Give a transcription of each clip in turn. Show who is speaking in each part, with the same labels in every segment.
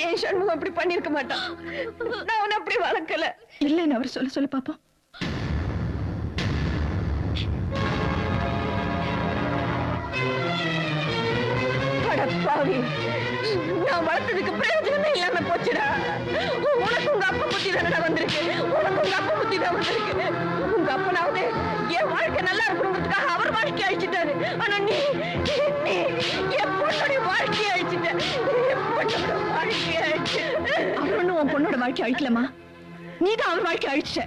Speaker 1: ஏன் சண்முகம் அப்படி பண்ணிருக்க மாட்டான். நான் அவனை அப்படி வளர்க்கல. இல்லைன்னு அவர் சொல்ல பாப்போம். நான் வளர்த்ததுக்கு பிரயோஜனமே இல்லாம போச்சுடா. உனக்கு உங்க அப்பா புத்தி தானடா வந்திருக்கு. உனக்கு உங்க அப்பா புத்தி தான் வந்திருக்கு. உங்க அப்பனாவது என் வாழ்க்கை நல்லா இருக்கணுங்கிறதுக்காக அவர் வாழ்க்கை அழிச்சிட்டாரு. ஆனா நீ என் பொண்ணோட வாழ்க்கையை அழிச்சிட்ட. என் பொண்ணோட வாழ்க்கையை அழிச்சு. அவர் ஒண்ணும் உன் பொண்ணோட வாழ்க்கை அழிக்கலமா, நீதான் அவர் வாழ்க்கை அழிச்சிட்ட.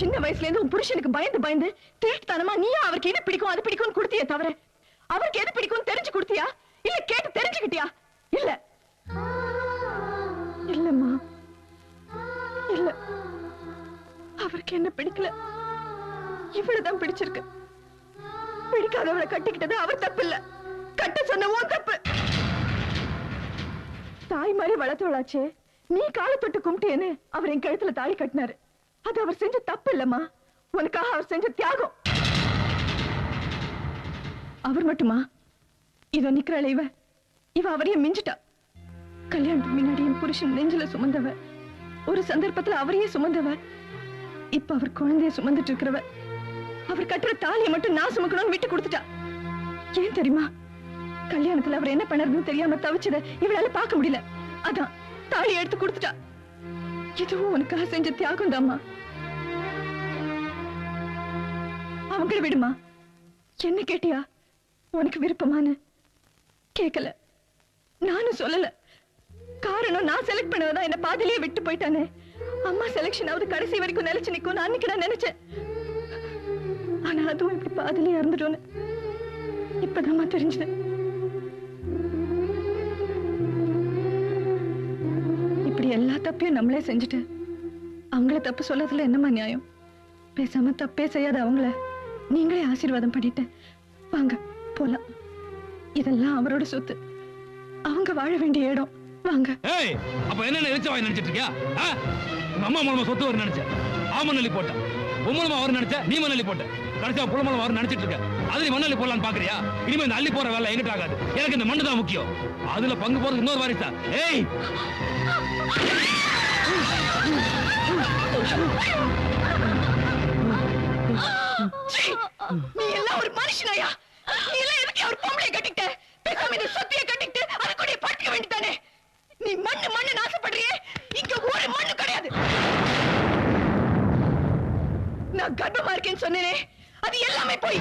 Speaker 1: சின்ன வயசுல இருந்து உன் புருஷனுக்கு பயந்து திருட்டுத்தனமா நீயா அவருக்கு எது பிடிக்கும் அது பிடிக்கும்னு கொடுத்தியே தவிர அவருக்கு எது பிடிக்கும் தெரிஞ்சு கொடுத்தியா? இல்ல கேட்டு தெரிஞ்சுக்கிட்டியா? இல்ல இல்லம்மா, இல்ல. அவருக்கு என்ன பிடிக்கல, இவ்வளவுதான் பிடிச்சிருக்கு. பிடிக்காதவளை கட்டிக்கிட்டது அவர் தப்பு இல்ல, கட்ட சொன்ன உன் தப்பு. தாய் மாதிரி வளர்த்தவளாச்சே, நீ காலை தொட்டு கும்பிட்டேன்னு அவர் என் கழுத்துல தாலி கட்டினாரு. அது அவர் செஞ்ச தப்பு இல்லம்மா, உனக்காக அவர் செஞ்ச தியாகம். அவர் மட்டுமா? இவ நிக்கிறாள், இவ அவரையும் மிஞ்சிட்டா. கல்யாணத்துக்கு முன்னாடி என் புருஷன் நெஞ்சில சுமந்தவ, ஒரு சந்தர்ப்பத்துல அவரையே சுமந்தவ, இப்ப அவர் குழந்தைய சுமந்துட்டு இருக்கிறவ. அவர் கட்டுற தாலியை மட்டும் நான் சுமக்கணும்னு விட்டு கொடுத்துட்டா. ஏன் தெரியுமா? கல்யாணத்துல அவர் என்ன பண்ணறதுன்னு தெரியாம தவிச்சத இவளால பார்க்க முடியல. அதான் தாலி எடுத்து கொடுத்துட்டா. இதுவும் உனக்காக செஞ்ச தியாகம் தாம்மா. அவங்கள விடுமா. என்ன கேட்டியா? உனக்கு விருப்பமான கேட்கல, நானும் சொல்லல. காரணம் நான் செலக்ட் பண்ணவதான் என்ன பாதிலேயே விட்டு போயிட்டானே. அம்மா செலக்ஷன் ஆவது கடைசி வரைக்கும் நிலைச்சு நிக்கும் அன்னைக்கு நான் நினைச்சேன். ஆனா அதுவும் இப்படி பாதிலேயே இறந்துட்டோன்னு இப்பதான் தெரிஞ்சது. இப்படி எல்லா தப்பையும் நம்மளே செஞ்சுட்டு அவங்கள தப்பு சொல்லதுல என்னமா நியாயம்? பேசாம தப்பே செய்யாத அவங்கள நீங்களே ஆசீர்வாதம் பண்ணிட்டு வாங்க போலாம். இதெல்லாம் அவரோட சொத்து, அவங்க வாழ வேண்டிய இடம். வாங்க.
Speaker 2: ஏய், அப்ப என்ன நினைச்சிட்டு இருக்கியா? உங்க அம்மா மூலமா சொத்து வர நினைச்ச, ஆமநல்லி போட்ட. உம்மூலமா வர நினைச்ச, நீ மண்ணல்லி போட்ட. கடைசியா புலமூலமா வர நினைச்சிட்டு இருக்க. அது நீ மண்ணல்லி போடலான்னு பாக்குறியா? இனிமே இந்த அள்ளி போற வேலை எங்கிட்ட ஆகாது. எனக்கு இந்த மண்ணு தான் முக்கியம். அதுல பங்கு போறது இன்னொரு வாரிசா? ஏய்,
Speaker 1: நீ எல்லாம் ஒரு மனுஷனாயா? நீ எல்லாம் எதுக்கு ஒரு பொம்பளை கட்டிட்ட? பேசாம இந்த சத்திய கட்டிட்டு அது கூட பட்டுக்க வேண்டியதானே? நீ மண்ணு நாசப்படுறியே, இங்க ஒரு மண்ணு கிடையாது. நான் கர்ப்பமா இருக்கேன்னு சொன்னேனே, அது எல்லாமே போய்.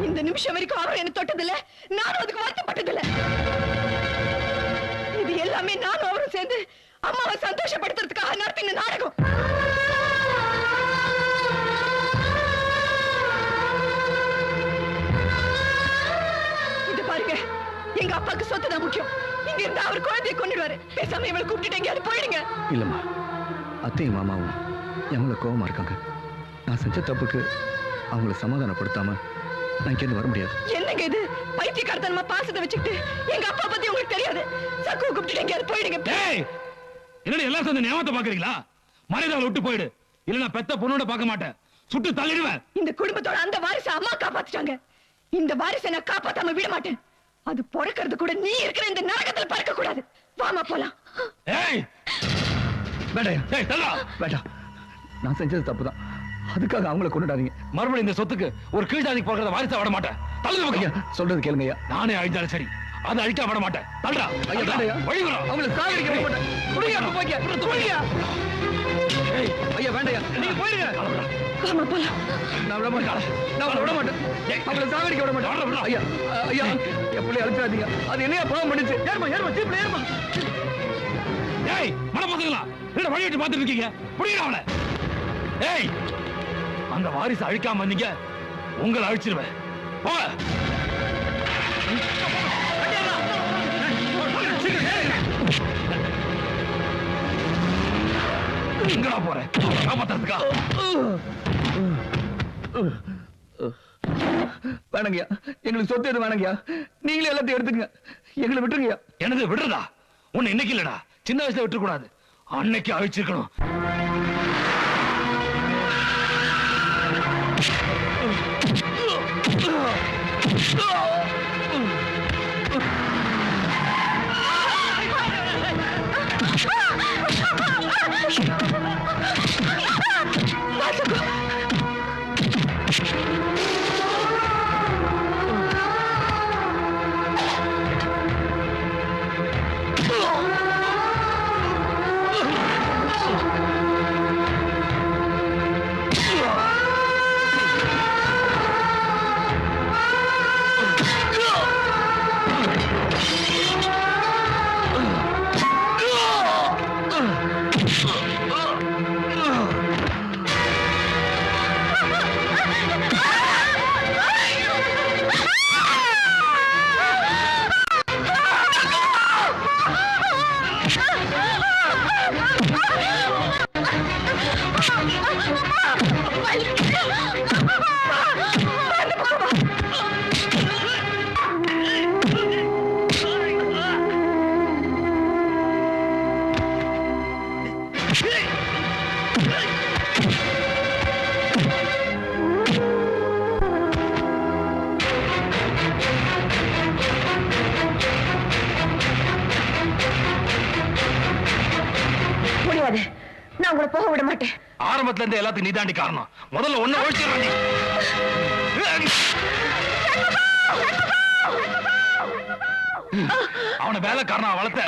Speaker 1: இந்த நிமிஷம் வரைக்கும் அவர் என்ன தொட்டதில்ல, நானும் அதுக்கு வருத்தப்பட்டதில்ல. இது எல்லாமே நானும் அவரும் சேர்ந்து அம்மாவை சந்தோஷப்படுத்துறதுக்காக நடத்தின நாடகம். எங்க அப்பாக்கு சொத்து தான் முக்கியம். இங்க இருந்தா அவர் குழந்தையை கொண்டுடுவாரு. பேசாம இவளை கூப்பிட்டு எங்கேயாவது போயிடுங்க.
Speaker 3: இல்லம்மா, அத்தையும் மாமாவும் எவ்வளவு கோவமா இருக்காங்க. நான் செஞ்ச தப்புக்கு அவங்கள சமாதானப்படுத்தாம நான் இங்க வர முடியாது.
Speaker 1: என்னங்க இது? பைத்தியக்காரத்தனமா பாசத்தை வச்சுக்கிட்டு எங்க அப்பா பத்தி உங்களுக்கு தெரியாது. சக்குவை கூப்பிட்டு எங்கேயாவது போயிடுங்க.
Speaker 2: என்னடி எல்லாம் சேர்ந்து ஞாபகத்தை பாக்குறீங்களா? மரியாதை விட்டு போயிடு, இல்ல நான் பெத்த பொண்ணோட பார்க்க மாட்டேன், சுட்டு தள்ளிடுவேன்.
Speaker 1: இந்த குடும்பத்தோட அந்த வாரிசை அம்மா காப்பாத்திட்டாங்க. இந்த வாரிசை நான் காப்பாத்தாம விட மாட்டேன். அது பொறக்கிறது கூட நீ இருக்கிற இந்த நரகத்துல பறக்க கூடாது. வாமா போலாம்.
Speaker 2: ஏய்,
Speaker 3: வேண்டாம், நான் செஞ்சது தப்புதான். அதுக்காக அவங்கள கொண்டுடாதீங்க.
Speaker 2: மறுபடியும் இந்த சொத்துக்கு ஒரு கீழ்ஜாதிக்கு போறத வாரிசா விட மாட்டேன். தள்ளுங்க.
Speaker 3: சொல்றது கேளுங்க ஐயா.
Speaker 2: நானே அழிஞ்சாலும் சரி, அதை அழிக்க விட மாட்டேன். தள்ளுடா. வழிவிடா.
Speaker 3: அவங்களை சாகடிக்க விட மாட்டேன். ஐயா வேண்டாயா, நீங்க போயிடுங்க.
Speaker 1: வாமா போலாம்.
Speaker 3: நான் விட மாட்டேன், நான் விட மாட்டேன். அவங்களை சாகடிக்க விட மாட்டேன். ஐயா ஐயா, எப்படி அழிச்சாதீங்க. அது என்னையா பாவம் பண்ணிச்சு? ஏறுமா ஜீப்ல ஏறுமா.
Speaker 2: ஏய், மனப்பசங்களா, என்ன வழி விட்டு பார்த்துட்டு இருக்கீங்க? புரியுதா அவளை? ஏய், அந்த வாரிசு அழிக்காம வந்தீங்க, உங்களை அழிச்சிருவேன். போங்க. எங்கடா போறேன்? காப்பாத்துறதுக்கா?
Speaker 3: வேணங்கய்யா, எங்களுக்கு சொத்து எதுவும் வேணங்கய்யா. நீங்களே எல்லாத்தையும் எடுத்துங்க, எங்களை விட்டுருங்கய்யா.
Speaker 2: எனது விடுறதா? உன்னை இன்னைக்கு இல்லடா, சின்ன வயசுல விட்டுற கூடாது. அன்னைக்கு அழிச்சிருக்கணும்.
Speaker 1: நான் உங்களை போக விட மாட்டேன்.
Speaker 2: ஆரம்பத்துல இருந்து எல்லாத்துக்கும் நீதாண்டி காரணம். முதல்ல ஒண்ணு ஒழிச்சிடறாண்டி. அவனை வேலைக்காரனா வளர்த்த,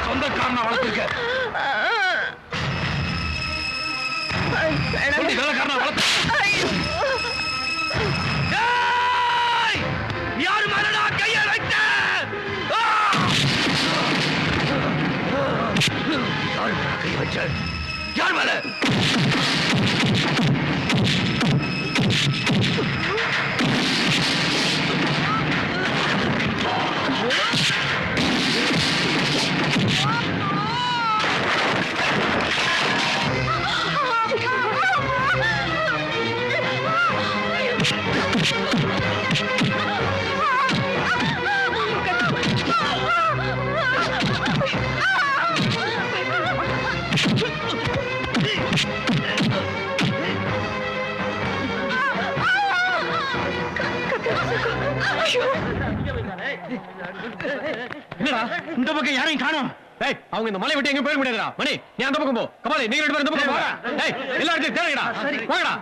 Speaker 2: சொந்த காரனா வளர்த்திருக்க. வேலைக்காரனா வளர்த்த யாரு மேலடா கைய வைத்த? யாரு மேல கை வச்ச? யார் மேல? என்னடா இந்த பக்கம் யாரையும் காணோம்? டேய், அவங்க இந்த மலை விட்டு எங்க போயிட முடியாதுடா. மணி, நீ அந்த பக்கம் போ. கமாலி, நீங்க ரெண்டு பேரும் இந்த பக்கம் போடா. டேய், எல்லா இடத்தையும் தேடுங்கடா. வாங்கடா.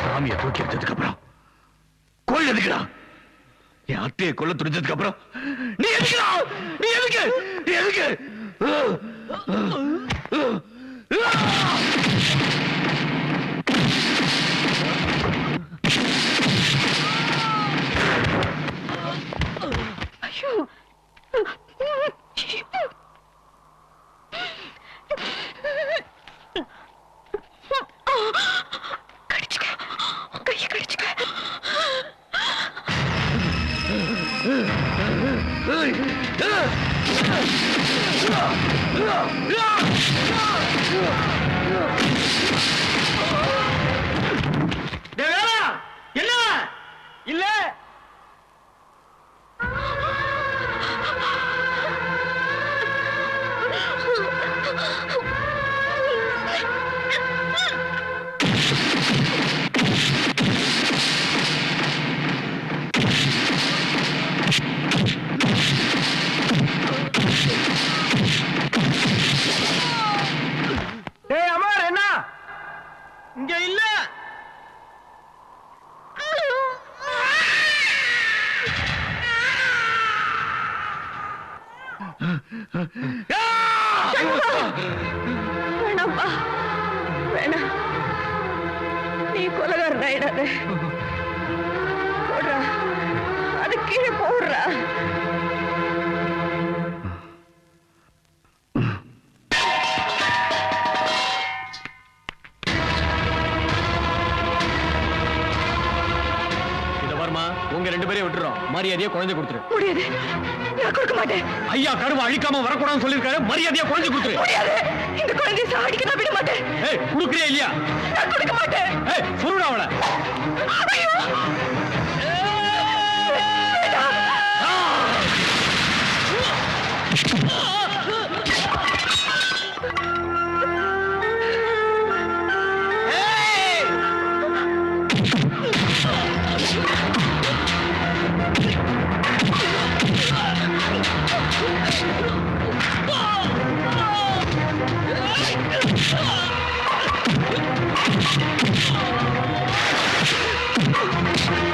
Speaker 2: சாமியை தூக்கி எடுத்ததுக்கு அப்புறம் கோயில் எதுக்குடா? என் அத்தையை கொல்ல துடிச்சதுக்கு அப்புறம் நீ எதுக்குடா? நீ எதுக்கு? நீ எதுக்கு?
Speaker 1: ஐயோ, கடிச்சுக்க, கையை கடிச்சுக்க.
Speaker 2: என்ன இல்ல அமர், என்ன இங்க இல்ல?
Speaker 1: வேணாம்பா, வேணாம். நீ கொலகாரன் ஆயிடாத. போடுறா, அது கீழே போடுறா.
Speaker 2: உங்க ரெண்டு பேரையும் விட்டுறோம். மரியாதையா குழந்தை கொடுத்துரு.
Speaker 1: முடியாது, நான் கொடுக்க மாட்டேன்.
Speaker 2: ஐயா கருவா அழிக்காம வரக்கூடாதுன்னு சொல்லிருக்காரு. மரியாதையா குழந்தை கொடுத்துரு.
Speaker 1: முடியாது, இந்த குழந்தையை சாடிக்க நான் விட மாட்டேன்.
Speaker 2: ஏய், குடுக்குறியா இல்லையா?
Speaker 1: நான் கொடுக்க மாட்டேன்.
Speaker 2: ஏய், சொல்லுடா அவளை.
Speaker 1: ஐயோ,
Speaker 2: Ah!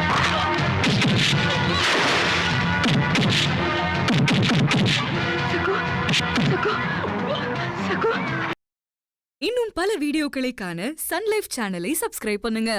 Speaker 4: இன்னும் பல வீடியோக்களை காண சன் லைஃப் சேனலை சப்ஸ்கிரைப் பண்ணுங்க.